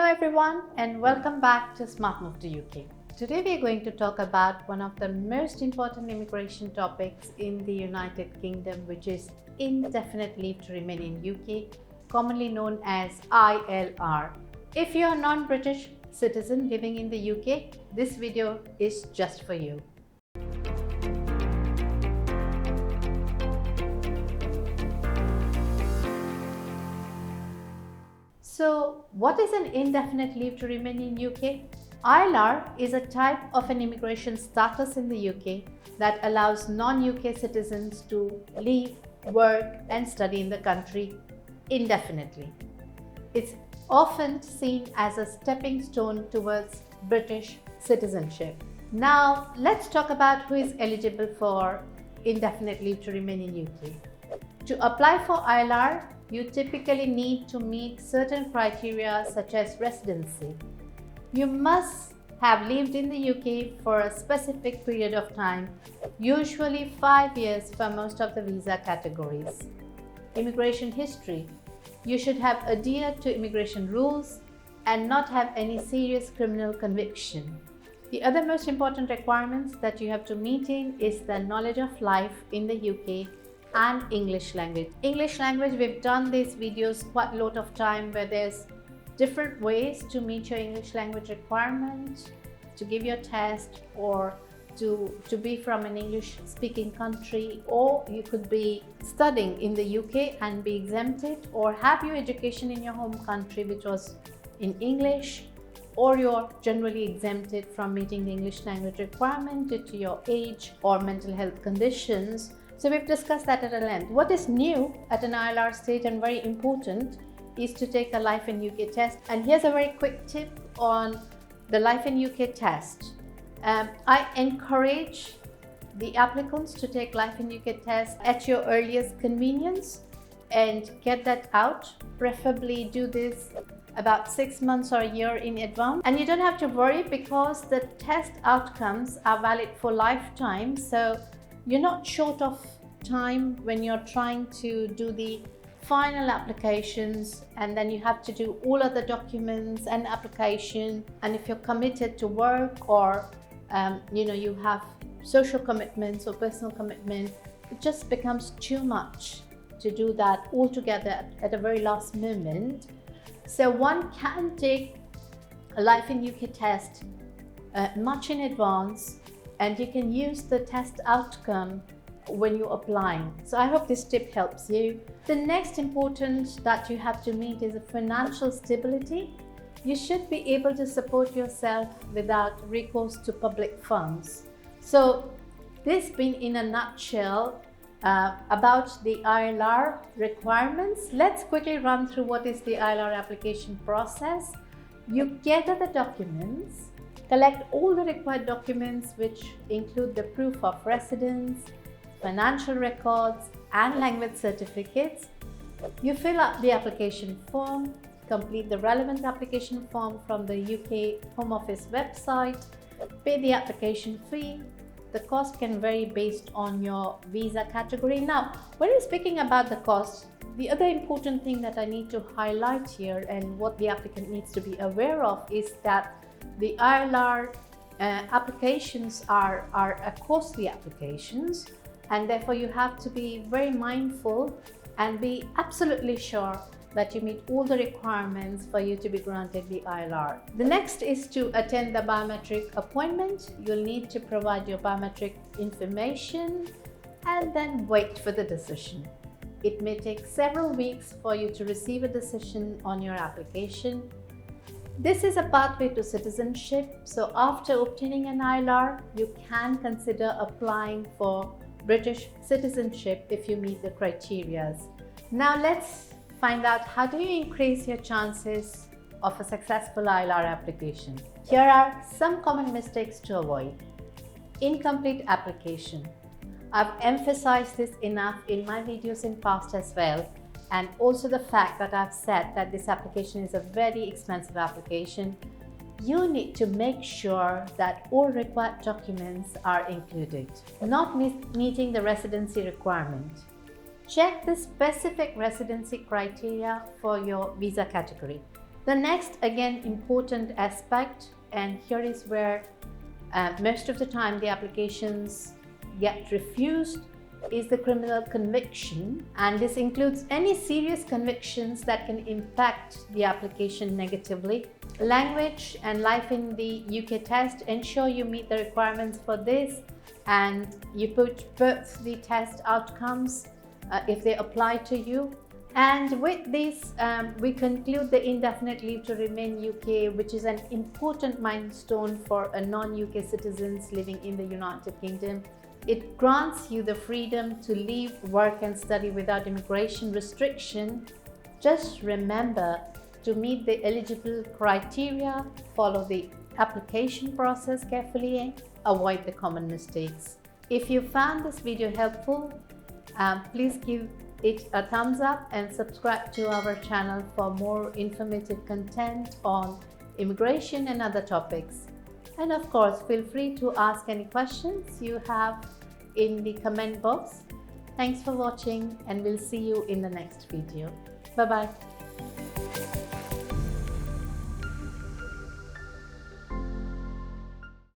everyone, and welcome back to Smart Move to UK. Today we are going to talk about one of the most important immigration topics in the United Kingdom, which is indefinite leave to remain in UK, commonly known as ILR. If you are a non-British citizen living in the UK, this video is just for you. So, what is an indefinite leave to remain in UK? ILR is a type of an immigration status in the UK that allows non-UK citizens to live, work and study in the country indefinitely. It's often seen as a stepping stone towards British citizenship. Now, let's talk about who is eligible for indefinite leave to remain in UK. To apply for ILR, you typically need to meet certain criteria such as residency. You must have lived in the UK for a specific period of time, usually 5 years for most of the visa categories. Immigration history. You should have adhered to immigration rules and not have any serious criminal conviction. The other most important requirements that you have to meet in is the knowledge of life in the UK and English language. English language, we've done these videos quite a lot of time where there's different ways to meet your English language requirement, to give your test, or to be from an English speaking country, or you could be studying in the UK and be exempted, or have your education in your home country which was in English, or you're generally exempted from meeting the English language requirement due to your age or mental health conditions. So we've discussed that at a length. What is new at an ILR stage and very important is to take a Life in UK test. And here's a very quick tip on the Life in UK test. I encourage the applicants to take Life in UK test at your earliest convenience and get that out. Preferably do this about 6 months or a year in advance. And you don't have to worry because the test outcomes are valid for lifetime. So you're not short of time when you're trying to do the final applications, and then you have to do all other documents and application. And if you're committed to work or you have social commitments or personal commitment, it just becomes too much to do that all together at a very last moment. So one can take a Life in UK test much in advance, and you can use the test outcome when you're applying. So I hope this tip helps you. The next important that you have to meet is a financial stability. You should be able to support yourself without recourse to public funds. So this been in a nutshell about the ILR requirements. Let's quickly run through what is the ILR application process. You gather the documents, collect all the required documents, which include the proof of residence, financial records and language certificates. You fill out the application form, complete the relevant application form from the UK Home Office website, pay the application fee. The cost can vary based on your visa category. Now, when we're speaking about the cost, the other important thing that I need to highlight here and what the applicant needs to be aware of is that the ILR applications are costly applications, and therefore you have to be very mindful and be absolutely sure that you meet all the requirements for you to be granted the ILR. The next is to attend the biometric appointment. You'll need to provide your biometric information and then wait for the decision. It may take several weeks for you to receive a decision on your application. This is a pathway to citizenship. So after obtaining an ILR, you can consider applying for British citizenship if you meet the criteria. Now let's find out how do you increase your chances of a successful ILR application. Here are some common mistakes to avoid. Incomplete application. I've emphasized this enough in my videos in past as well. And also the fact that I've said that this application is a very expensive application. You need to make sure that all required documents are included. Not meeting the residency requirement. Check the specific residency criteria for your visa category. The next, again, important aspect, and here is where most of the time the applications get refused, is the criminal conviction, and this includes any serious convictions that can impact the application negatively. Language and life in the UK test, ensure you meet the requirements for this and you put both the test outcomes if they apply to you. And with this, we conclude the indefinite leave to remain UK, which is an important milestone for a non-UK citizens living in the United Kingdom. It grants you the freedom to live, work and study without immigration restriction. Just remember to meet the eligible criteria, follow the application process carefully and avoid the common mistakes. If you found this video helpful, please give it a thumbs up and subscribe to our channel for more informative content on immigration and other topics. And of course, feel free to ask any questions you have in the comment box. Thanks for watching and we'll see you in the next video. Bye-bye.